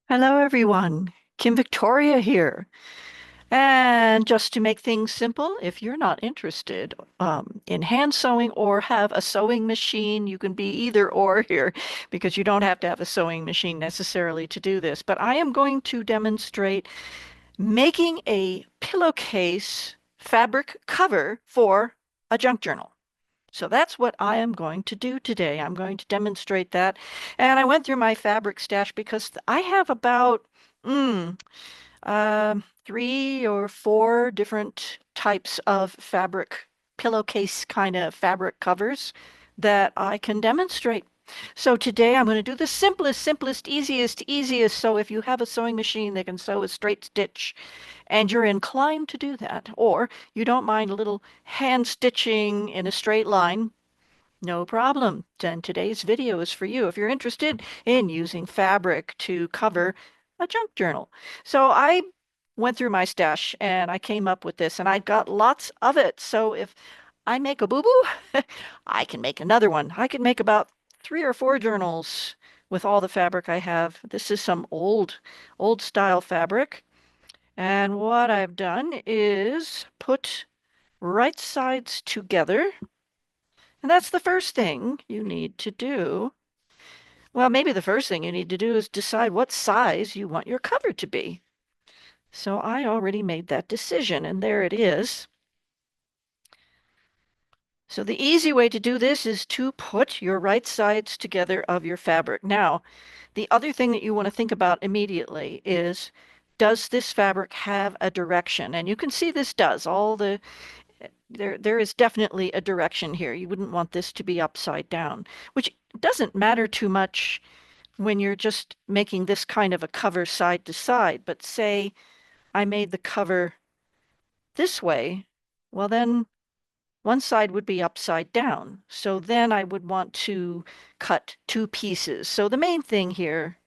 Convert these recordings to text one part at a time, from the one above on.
Hello, everyone. Kim Victoria here. And just to make things simple, if you're not interested in hand sewing or have a sewing machine, you can be either or here because you don't have to have a sewing machine necessarily to do this. But I am going to demonstrate making a pillowcase fabric cover for a junk journal. So that's what I am going to do today. I'm going to demonstrate that. And I went through my fabric stash because I have about mm, 3 or 4 different types of fabric, pillowcase kind of fabric covers that I can demonstrate. So today I'm going to do the simplest, easiest. So if you have a sewing machine that can sew a straight stitch and you're inclined to do that, or you don't mind a little hand stitching in a straight line, no problem. Then today's video is for you if you're interested in using fabric to cover a junk journal. So I went through my stash and I came up with this and I got lots of it. So if I make a boo-boo, I can make another one. I can make about 3 or 4 journals with all the fabric I have. This is some old style fabric. And what I've done is put right sides together. And that's the first thing you need to do. Well, maybe the first thing you need to do is decide what size you want your cover to be. So I already made that decision, and there it is. So the easy way to do this is to put your right sides together of your fabric. Now, the other thing that you want to think about immediately is, does this fabric have a direction? And you can see this does. There is definitely a direction here. You wouldn't want this to be upside down, which doesn't matter too much when you're just making this kind of a cover side to side. But say I made the cover this way, well, then one side would be upside down. So then I would want to cut 2 pieces. So the main thing here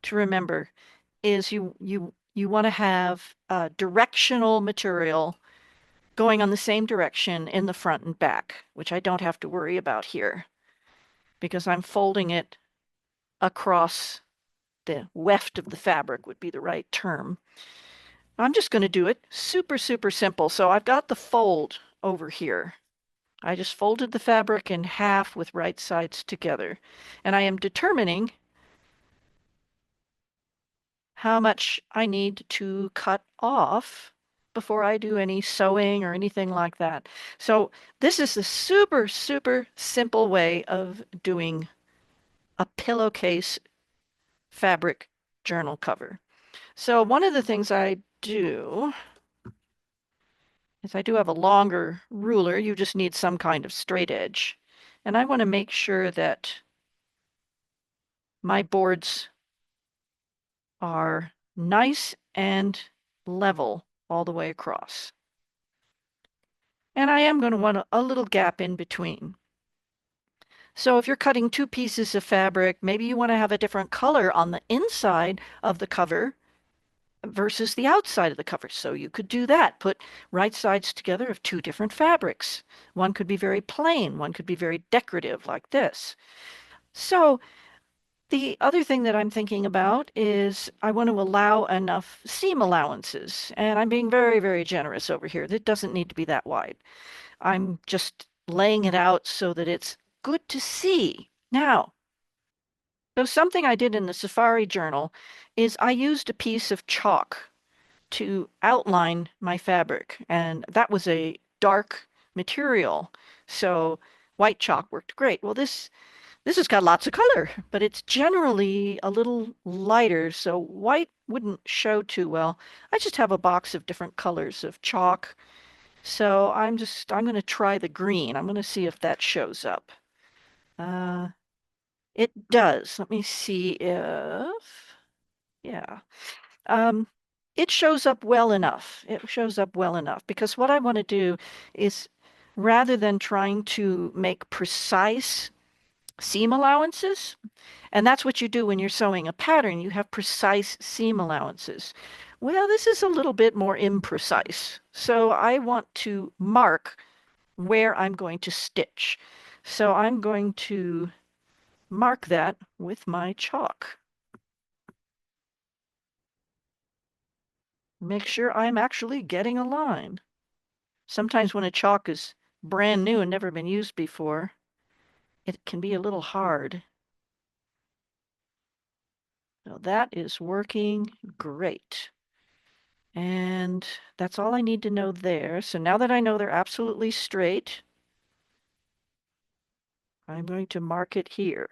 to remember is you want to have directional material going on the same direction in the front and back, which I don't have to worry about here because I'm folding it across the weft of the fabric would be the right term. I'm just going to do it super simple. So I've got the fold over here. I just folded the fabric in half with right sides together. And I am determining how much I need to cut off before I do any sewing or anything like that. So this is a super simple way of doing a pillowcase fabric journal cover. So one of the things I do is I do have a longer ruler. You just need some kind of straight edge. And I want to make sure that my boards are nice and level all the way across. And I am going to want a little gap in between. So if you're cutting 2 pieces of fabric, maybe you want to have a different color on the inside of the cover versus the outside of the cover. So you could do that. Put right sides together of 2 different fabrics. One could be very plain, one could be very decorative like this. So the other thing that I'm thinking about is I want to allow enough seam allowances. And I'm being very generous over here. It doesn't need to be that wide. I'm just laying it out so that it's good to see. Now, so something I did in the Safari journal is I used a piece of chalk to outline my fabric, and that was a dark material. So white chalk worked great. Well, this has got lots of color, but it's generally a little lighter, so white wouldn't show too well. I just have a box of different colors of chalk. So I'm going to try the green. I'm going to see if that shows up. Uh, it does. Let me see if, yeah. Um, it shows up well enough. It shows up well enough because what I want to do is rather than trying to make precise seam allowances, and that's what you do when you're sewing a pattern, you have precise seam allowances. Well, this is a little bit more imprecise. So I want to mark where I'm going to stitch. So I'm going to mark that with my chalk. Make sure I'm actually getting a line. Sometimes when a chalk is brand new and never been used before, it can be a little hard. So that is working great. And that's all I need to know there. So now that I know they're absolutely straight, I'm going to mark it here.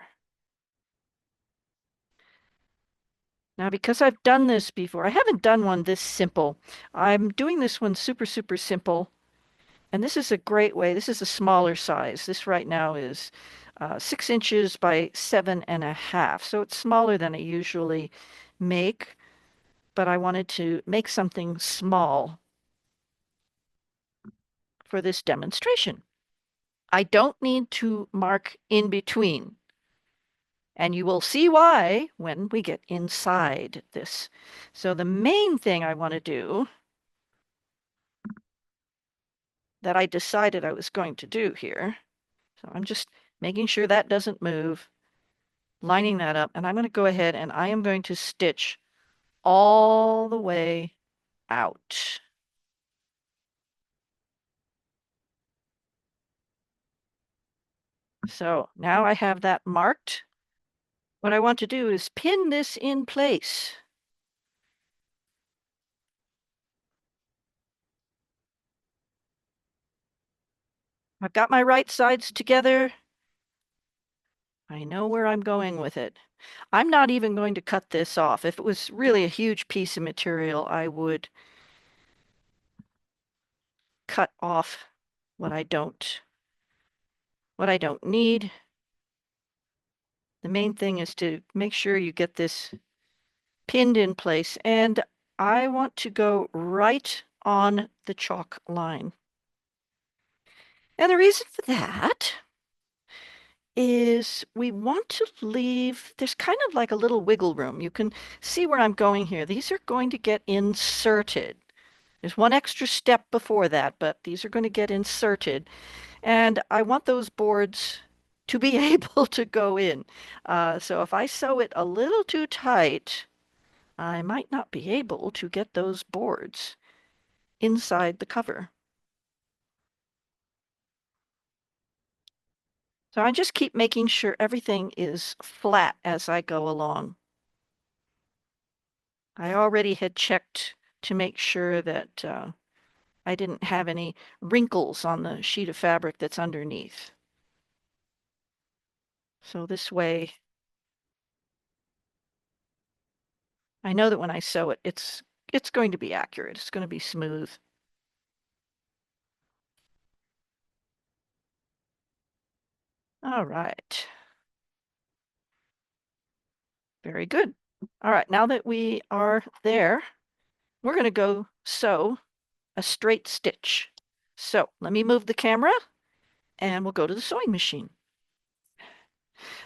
Now, because I've done this before, I haven't done one this simple. I'm doing this one super, super simple. And this is a great way. This is a smaller size. This right now is 6 inches by 7.5. So it's smaller than I usually make, but I wanted to make something small for this demonstration. I don't need to mark in between. And you will see why when we get inside this. So the main thing I want to do that I decided I was going to do here, so I'm just making sure that doesn't move, lining that up, and I'm going to go ahead and I am going to stitch all the way out. So now I have that marked. What I want to do is pin this in place. I've got my right sides together. I know where I'm going with it. I'm not even going to cut this off. If it was really a huge piece of material, I would cut off what I don't need. The main thing is to make sure you get this pinned in place, and I want to go right on the chalk line. And the reason for that is we want to leave, there's kind of like a little wiggle room. You can see where I'm going here. These are going to get inserted. There's one extra step before that, but these are going to get inserted. And I want those boards to be able to go in. So if I sew it a little too tight, I might not be able to get those boards inside the cover. So I just keep making sure everything is flat as I go along. I already had checked to make sure that I didn't have any wrinkles on the sheet of fabric that's underneath. So this way, I know that when I sew it, it's going to be accurate. It's going to be smooth. All right. Very good. All right, now that we are there, we're going to go sew a straight stitch. So let me move the camera and we'll go to the sewing machine.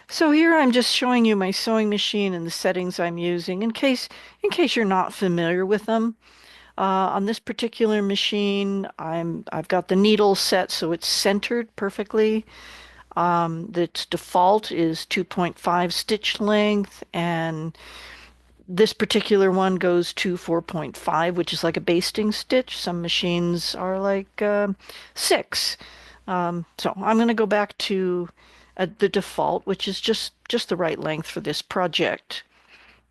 So here I'm just showing you my sewing machine and the settings I'm using in case you're not familiar with them. On this particular machine, I've got the needle set so it's centered perfectly. Its default is 2.5 stitch length, and this particular one goes to 4.5, which is like a basting stitch. Some machines are like 6. So I'm going to go back to the default, which is just the right length for this project.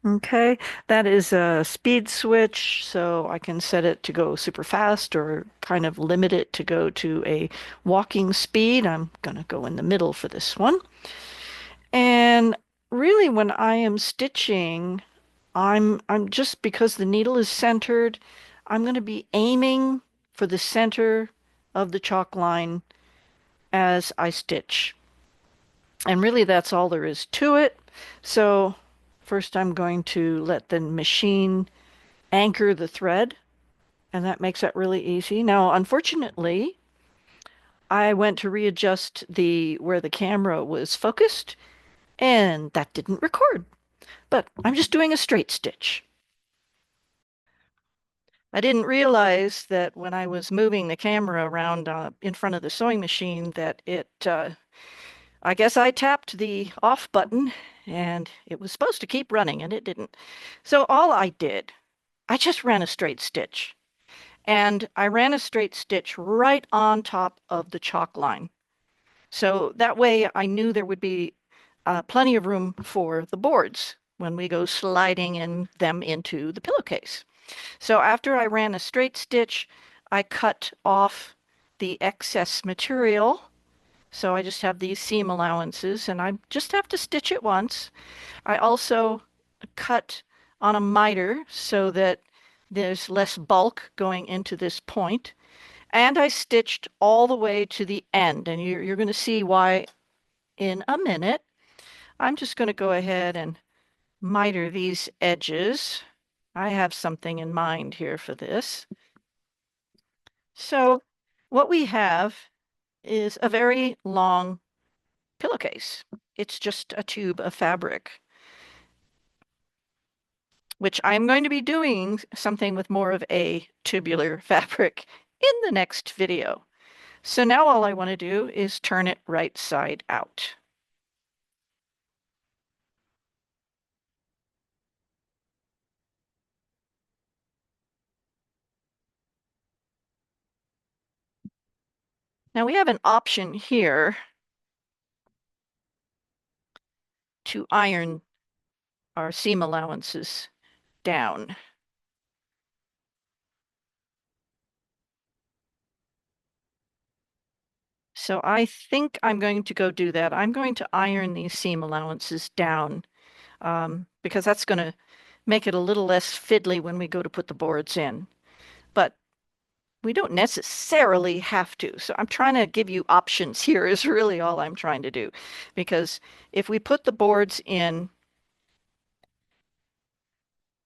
Okay, that is a speed switch, so I can set it to go super fast or kind of limit it to go to a walking speed. I'm going to go in the middle for this one. And really when I am stitching, I'm just because the needle is centered, I'm going to be aiming for the center of the chalk line as I stitch. And really that's all there is to it. So first I'm going to let the machine anchor the thread, and that makes that really easy. Now, unfortunately, I went to readjust the where the camera was focused, and that didn't record. But I'm just doing a straight stitch. I didn't realize that when I was moving the camera around in front of the sewing machine that I guess I tapped the off button and it was supposed to keep running and it didn't. So all I did I just ran a straight stitch. And I ran a straight stitch right on top of the chalk line. So that way I knew there would be plenty of room for the boards when we go sliding them into the pillowcase. So after I ran a straight stitch, I cut off the excess material. So I just have these seam allowances and I just have to stitch it once. I also cut on a miter so that there's less bulk going into this point. And I stitched all the way to the end. And you're going to see why in a minute. I'm just going to go ahead and miter these edges. I have something in mind here for this. So what we have is a very long pillowcase. It's just a tube of fabric, which I'm going to be doing something with more of a tubular fabric in the next video. So now all I want to do is turn it right side out. Now we have an option here to iron our seam allowances down. So I think I'm going to go do that. I'm going to iron these seam allowances down because that's going to make it a little less fiddly when we go to put the boards in. But we don't necessarily have to. So I'm trying to give you options here is really all I'm trying to do. Because if we put the boards in,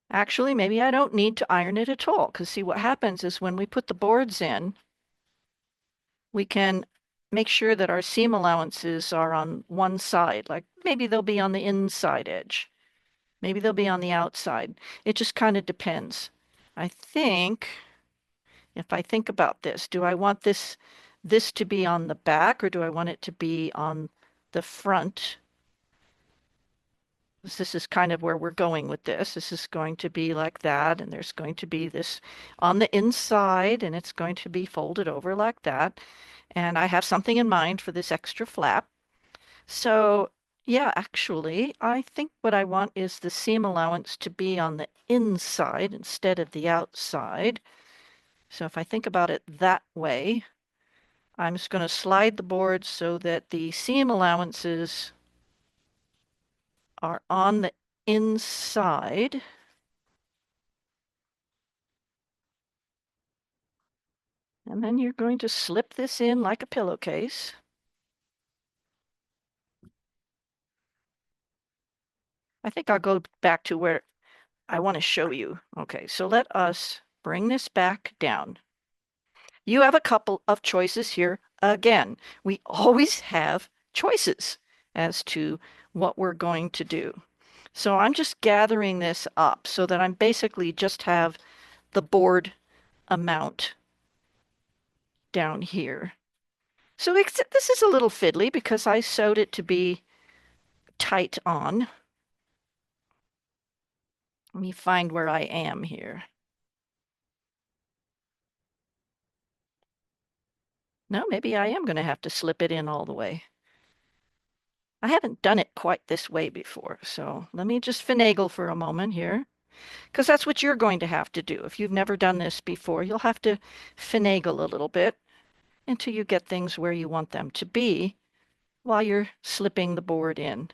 actually, maybe I don't need to iron it at all. Because see, what happens is when we put the boards in, we can make sure that our seam allowances are on one side. Like maybe they'll be on the inside edge. Maybe they'll be on the outside. It just kind of depends. I think if I think about this, do I want this to be on the back or do I want it to be on the front? This is kind of where we're going with this. This is going to be like that, and there's going to be this on the inside, and it's going to be folded over like that. And I have something in mind for this extra flap. So yeah, actually, I think what I want is the seam allowance to be on the inside instead of the outside. So if I think about it that way, I'm just going to slide the board so that the seam allowances are on the inside. And then you're going to slip this in like a pillowcase. I think I'll go back to where I want to show you. Okay, so let us bring this back down. You have a couple of choices here. Again, we always have choices as to what we're going to do. So I'm just gathering this up so that I'm basically just have the board amount down here. So this is a little fiddly because I sewed it to be tight on. Let me find where I am here. No, maybe I am going to have to slip it in all the way. I haven't done it quite this way before, so let me just finagle for a moment here, because that's what you're going to have to do. If you've never done this before, you'll have to finagle a little bit until you get things where you want them to be while you're slipping the board in.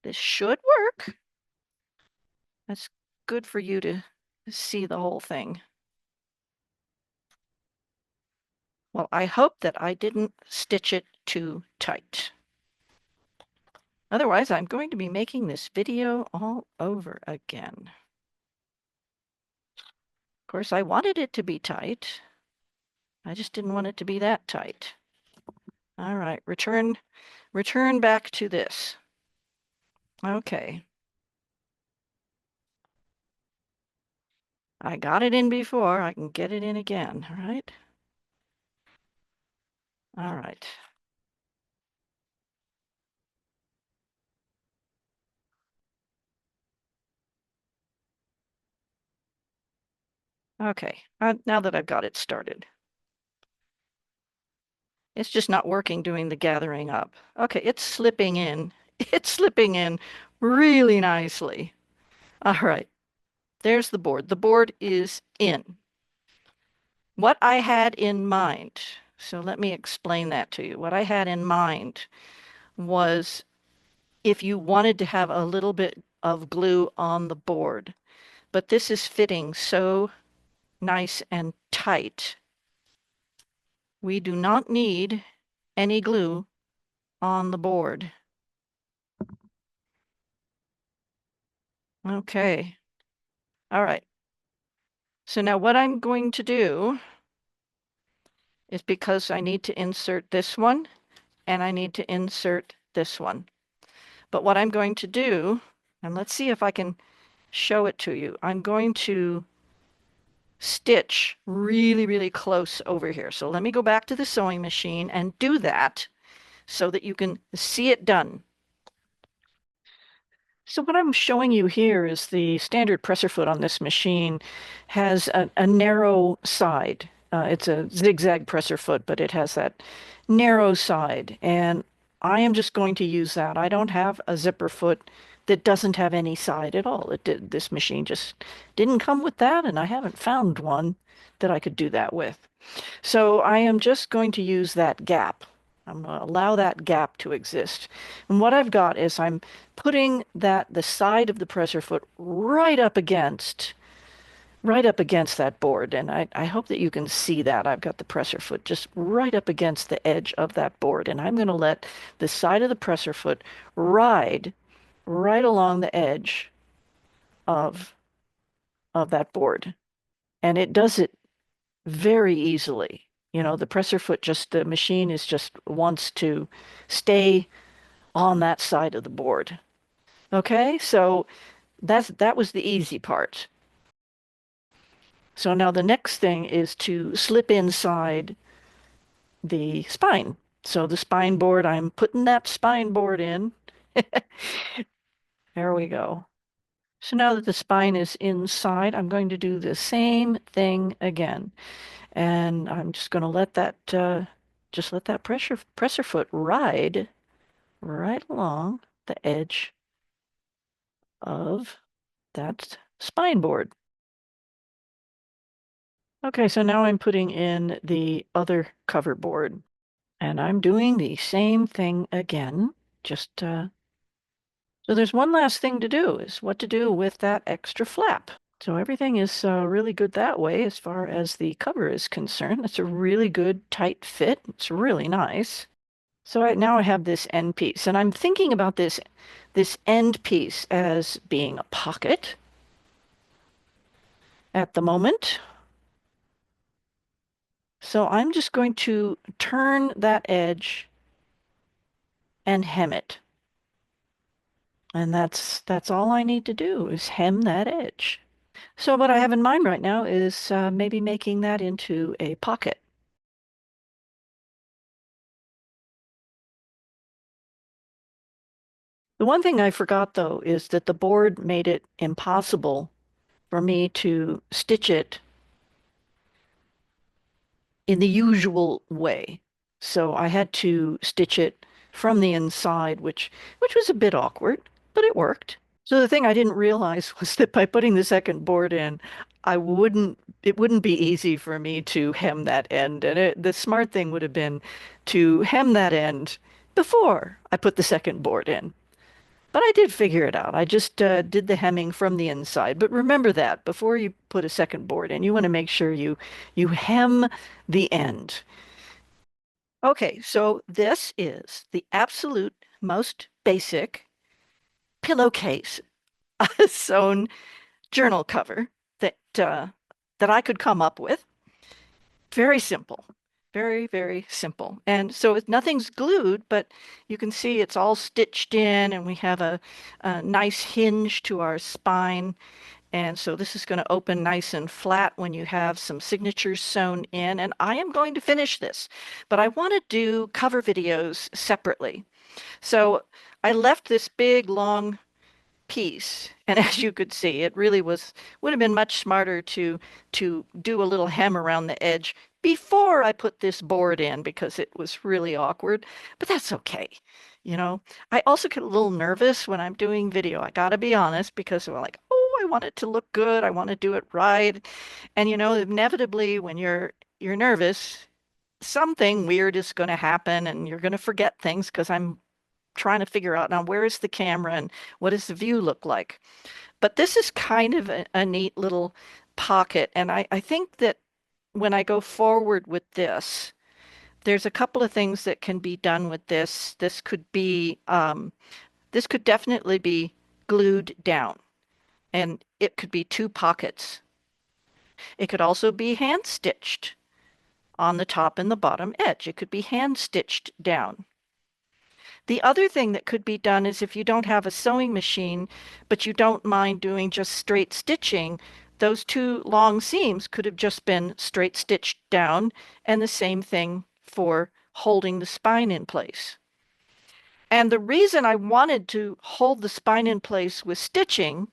This should work. That's good for you to see the whole thing. Well, I hope that I didn't stitch it too tight. Otherwise, I'm going to be making this video all over again. Of course, I wanted it to be tight. I just didn't want it to be that tight. All right, return back to this. Okay. I got it in before, I can get it in again, all right? All right. Okay, now that I've got it started. It's just not working doing the gathering up. Okay, it's slipping in. It's slipping in really nicely. All right, there's the board. The board is in. What I had in mind, so let me explain that to you. What I had in mind was if you wanted to have a little bit of glue on the board, but this is fitting so nice and tight. We do not need any glue on the board. Okay. All right. So now what I'm going to do is because I need to insert this one and I need to insert this one. But what I'm going to do, and let's see if I can show it to you. I'm going to stitch really, really close over here. So let me go back to the sewing machine and do that so that you can see it done. So what I'm showing you here is the standard presser foot on this machine has a narrow side. It's a zigzag presser foot, but it has that narrow side. And I am just going to use that. I don't have a zipper foot that doesn't have any side at all. This machine just didn't come with that, and I haven't found one that I could do that with. So I am just going to use that gap. I'm going to allow that gap to exist. And what I've got is I'm putting the side of the presser foot right up against that board. And I hope that you can see that. I've got the presser foot just right up against the edge of that board. And I'm going to let the side of the presser foot ride right along the edge of that board. And it does it very easily. You know, the presser foot the machine is just wants to stay on that side of the board. Okay, so that was the easy part. So now the next thing is to slip inside the spine. So the spine board, I'm putting that spine board in. There we go. So now that the spine is inside, I'm going to do the same thing again. And I'm just going to just let that presser foot ride right along the edge of that spine board. Okay, so now I'm putting in the other cover board, and I'm doing the same thing again. Just so there's one last thing to do is what to do with that extra flap. So everything is really good that way as far as the cover is concerned. It's a really good tight fit. It's really nice. So now I have this end piece, and I'm thinking about this end piece as being a pocket at the moment. So I'm just going to turn that edge and hem it. And that's all I need to do is hem that edge. So what I have in mind right now is maybe making that into a pocket. The one thing I forgot though is that the board made it impossible for me to stitch it in the usual way. So I had to stitch it from the inside, which was a bit awkward, but it worked. So the thing I didn't realize was that by putting the second board in, it wouldn't be easy for me to hem that end. And the smart thing would have been to hem that end before I put the second board in. But I did figure it out. I just did the hemming from the inside. But remember that before you put a second board in, you want to make sure you hem the end. Okay, so this is the absolute most basic pillowcase sewn journal cover that I could come up with. Very simple. Very, very simple. And so nothing's glued, but you can see it's all stitched in, and we have a nice hinge to our spine. And so this is going to open nice and flat when you have some signatures sewn in. And I am going to finish this, but I want to do cover videos separately. So I left this big, long piece. And as you could see, it really would have been much smarter to do a little hem around the edge before I put this board in because it was really awkward, but that's okay. You know, I also get a little nervous when I'm doing video. I gotta be honest because I'm like, oh, I want it to look good. I want to do it right. And inevitably when you're nervous, something weird is going to happen and you're going to forget things because I'm trying to figure out now where is the camera and what does the view look like. But this is kind of a neat little pocket. And I think that when I go forward with this, there's a couple of things that can be done with this. This could definitely be glued down and it could be two pockets. It could also be hand stitched on the top and the bottom edge. It could be hand stitched down. The other thing that could be done is if you don't have a sewing machine, but you don't mind doing just straight stitching, those two long seams could have just been straight stitched down, and the same thing for holding the spine in place. And the reason I wanted to hold the spine in place with stitching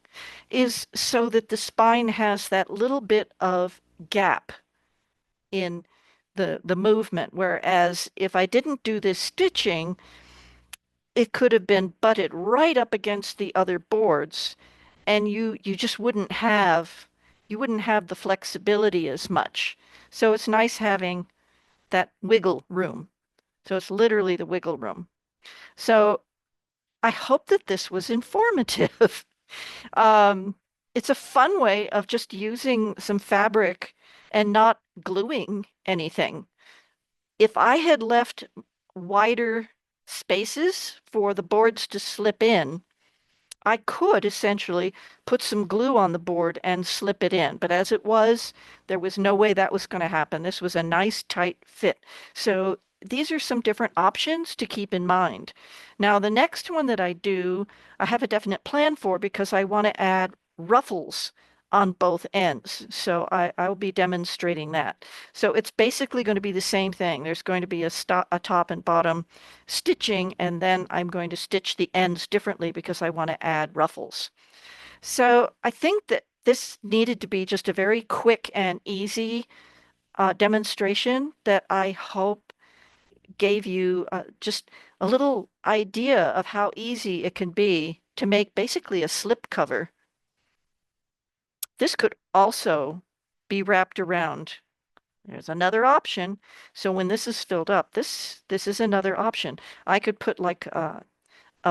is so that the spine has that little bit of gap in the movement, whereas if I didn't do this stitching, it could have been butted right up against the other boards and you just wouldn't have the flexibility as much. So it's nice having that wiggle room. So it's literally the wiggle room. So I hope that this was informative. Um, it's a fun way of just using some fabric and not gluing anything. If I had left wider spaces for the boards to slip in, I could essentially put some glue on the board and slip it in. But as it was, there was no way that was going to happen. This was a nice tight fit. So these are some different options to keep in mind. Now, the next one that I do, I have a definite plan for because I want to add ruffles on both ends. So I'll be demonstrating that. So it's basically going to be the same thing. There's going to be a top and bottom stitching, and then I'm going to stitch the ends differently because I want to add ruffles. So I think that this needed to be just a very quick and easy demonstration that I hope gave you just a little idea of how easy it can be to make basically a slip cover. This could also be wrapped around. There's another option. So when this is filled up, this is another option. I could put like a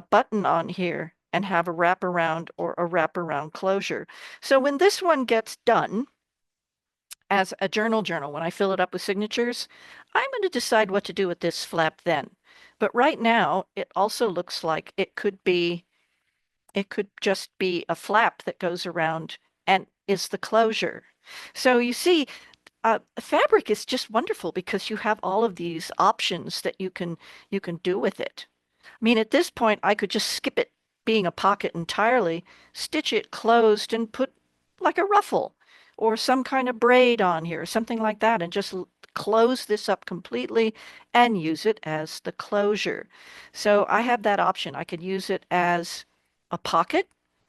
button on here and have a wraparound or a wraparound closure. So when this one gets done as a journal, when I fill it up with signatures, I'm going to decide what to do with this flap then. But right now, it also looks like it could just be a flap that goes around and is the closure. So you see, fabric is just wonderful because you have all of these options that you can do with it. I mean, at this point, I could just skip it being a pocket entirely, stitch it closed, and put like a ruffle or some kind of braid on here, something like that, and just close this up completely and use it as the closure. So I have that option. I could use it as a pocket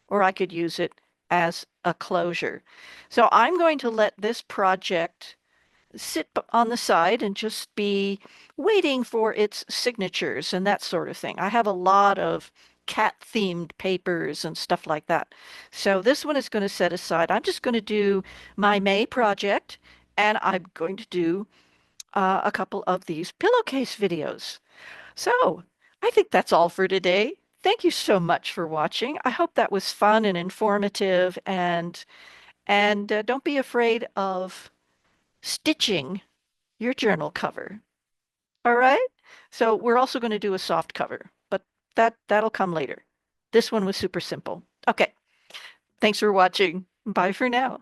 or I could use it as a closure. So I'm going to let this project sit on the side and just be waiting for its signatures and that sort of thing. I have a lot of cat themed papers and stuff like that. So this one is going to set aside. I'm just going to do my May project and I'm going to do a couple of these pillowcase videos. So I think that's all for today. Thank you so much for watching. I hope that was fun and informative and don't be afraid of stitching your journal cover. All right? So we're also going to do a soft cover, but that'll come later. This one was super simple. Okay. Thanks for watching. Bye for now.